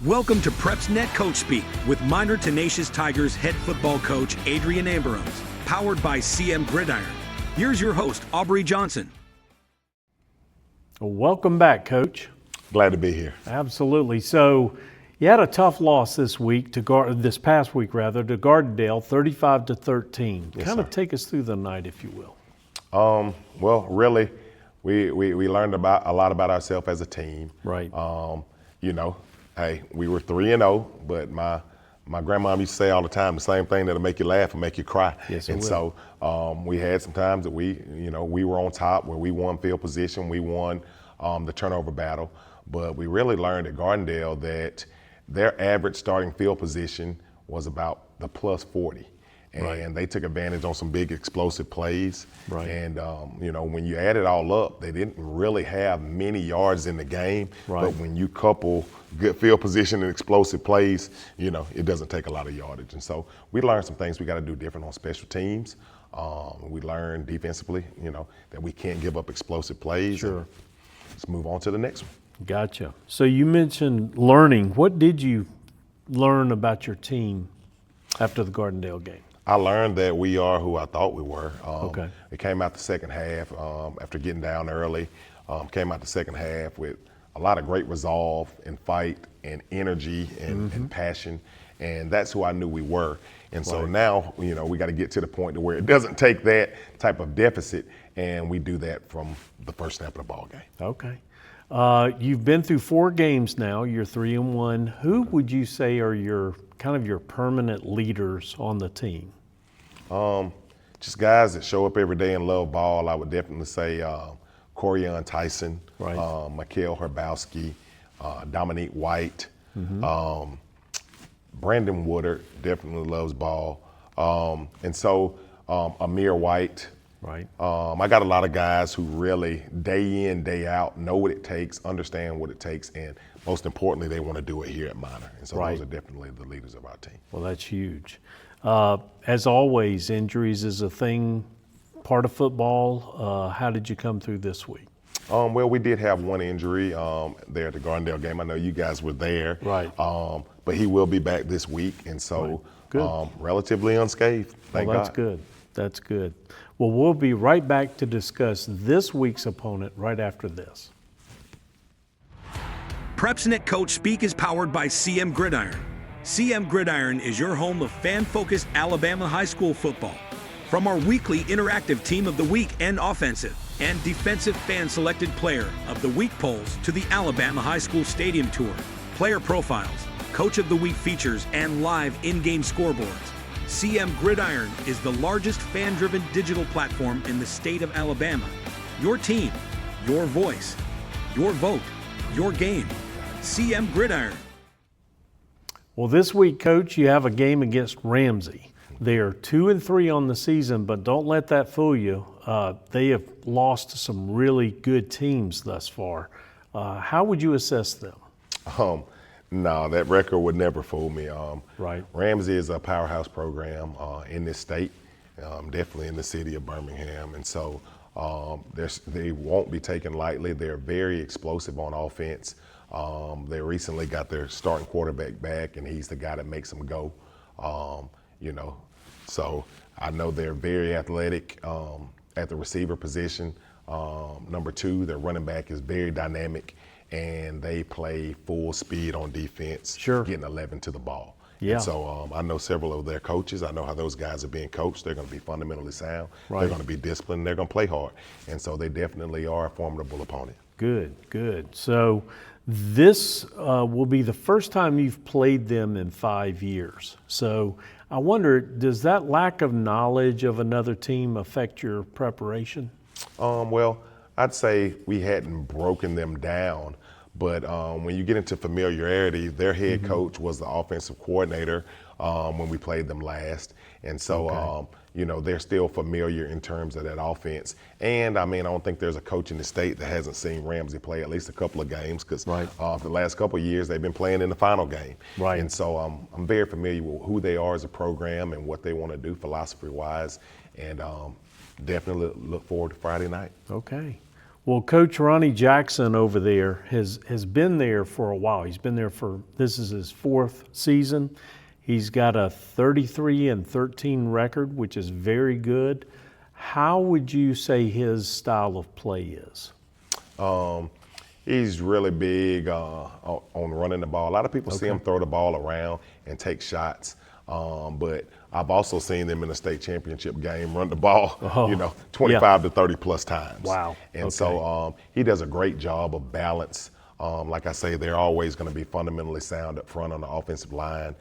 Welcome to PrepsNet Coach Speak with Minor Tenacious Tigers head football coach Adrian Abrams, powered by CM Gridiron. Here's your host, Aubrey Johnson. Welcome back, Coach. Glad to be here. Absolutely. So you had a tough loss this past week, to Gardendale, 35-13. Yes, kind of sir. take us through the night, if you will. Well, really, we learned a lot about ourselves as a team. Right. Hey, we were 3-0, but my grandma used to say all the time the same thing that'll make you laugh and make you cry. Yes, it and will. So we had some times that we were on top where we won field position, we won the turnover battle, but we really learned at Gardendale that their average starting field position was about the plus 40. And they took advantage on some big explosive plays. Right. And, when you add it all up, they didn't really have many yards in the game. Right. But when you couple good field position and explosive plays, it doesn't take a lot of yardage. And so we learned some things we got to do different on special teams. We learned defensively, that we can't give up explosive plays. Sure. Let's move on to the next one. Gotcha. So you mentioned learning. What did you learn about your team after the Gardendale game? I learned that we are who I thought we were. Okay. It came out the second half after getting down early. Came out the second half with a lot of great resolve and fight and energy and passion. And that's who I knew we were. And so now, we got to get to the point to where it doesn't take that type of deficit, and we do that from the first snap of the ball game. Okay. You've been through 4 games now. You're 3-1. Who would you say are your permanent leaders on the team? Just guys that show up every day and love ball. I would definitely say Corian Tyson, Right. Mikael Herbowski, Dominique White, Brandon Woodard definitely loves ball. And so Amir White. Right. I got a lot of guys who really day in, day out know what it takes, understand what it takes, and most importantly, they want to do it here at Minor. And so Right. those are definitely the leaders of our team. Well, that's huge. As always, injuries is a thing, part of football. How did you come through this week? Well, we did have one injury there at the Gardendale game. I know you guys were there. Right. But he will be back this week, and so Good. relatively unscathed. Thank Well, that's God. good. That's good. Well, we'll be right back to discuss this week's opponent right after this. PrepsNet Coach Speak is powered by CM Gridiron. CM Gridiron is your home of fan-focused Alabama high school football. From our weekly interactive Team of the Week and offensive and defensive fan-selected player of the week polls to the Alabama High School Stadium Tour, player profiles, Coach of the Week features, and live in-game scoreboards, CM Gridiron is the largest fan-driven digital platform in the state of Alabama. Your team, your voice, your vote, your game. CM Gridiron. Well, this week, Coach, you have a game against Ramsay. They are 2-3 on the season, but don't let that fool you. They have lost to some really good teams thus far. How would you assess them? No, that record would never fool me. Right. Ramsay is a powerhouse program in this state, definitely in the city of Birmingham. And so they won't be taken lightly. They're very explosive on offense. They recently got their starting quarterback back, and he's the guy that makes them go. So I know they're very athletic at the receiver position. Number 2, their running back is very dynamic, and they play full speed on defense, Sure. getting 11 to the ball. Yeah. And so I know several of their coaches. I know how those guys are being coached. They're going to be fundamentally sound. Right. They're going to be disciplined. They're going to play hard. And so they definitely are a formidable opponent. Good, good. So this will be the first time you've played them in 5 years. So I wonder, does that lack of knowledge of another team affect your preparation? Well, I'd say we hadn't broken them down, but when you get into familiarity, their head coach was the offensive coordinator when we played them last. And so, they're still familiar in terms of that offense. And I don't think there's a coach in the state that hasn't seen Ramsay play at least a couple of games, because the last couple of years they've been playing in the final game. Right. And so I'm very familiar with who they are as a program and what they want to do philosophy-wise. And definitely look forward to Friday night. Okay. Well, Coach Ronnie Jackson over there has been there for a while. He's been there this is his 4th season. He's got a 33-13 record, which is very good. How would you say his style of play is? He's really big on running the ball. A lot of people see him throw the ball around and take shots. But I've also seen them in the state championship game run the ball, 25 to 30 plus times. Wow. And so he does a great job of balance. Like I say, they're always going to be fundamentally sound up front on the offensive line.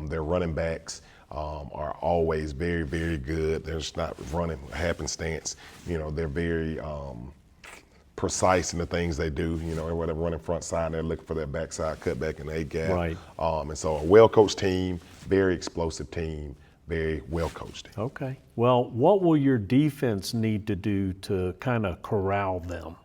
Their running backs are always very, very good. They're just not running happenstance. They're very precise in the things they do. Whether they're running front side, they're looking for that backside cutback and A-gap. Right. And so a well-coached team, very explosive team, very well-coached. Okay. Well, what will your defense need to do to kind of corral them?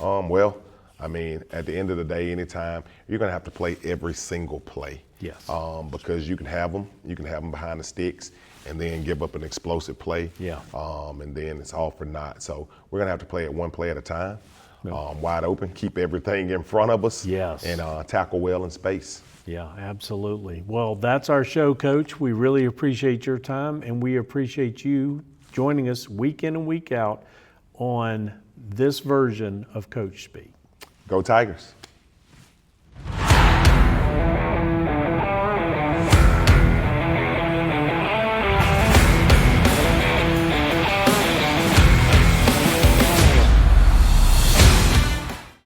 At the end of the day, anytime, you're going to have to play every single play. Yes. Because you can have them behind the sticks and then give up an explosive play. Yeah. And then it's all for naught. So we're going to have to play it one play at a time, wide open, keep everything in front of us. Yes. And tackle well in space. Yeah, absolutely. Well, that's our show, Coach. We really appreciate your time, and we appreciate you joining us week in and week out on this version of Coach Speak. Go Tigers.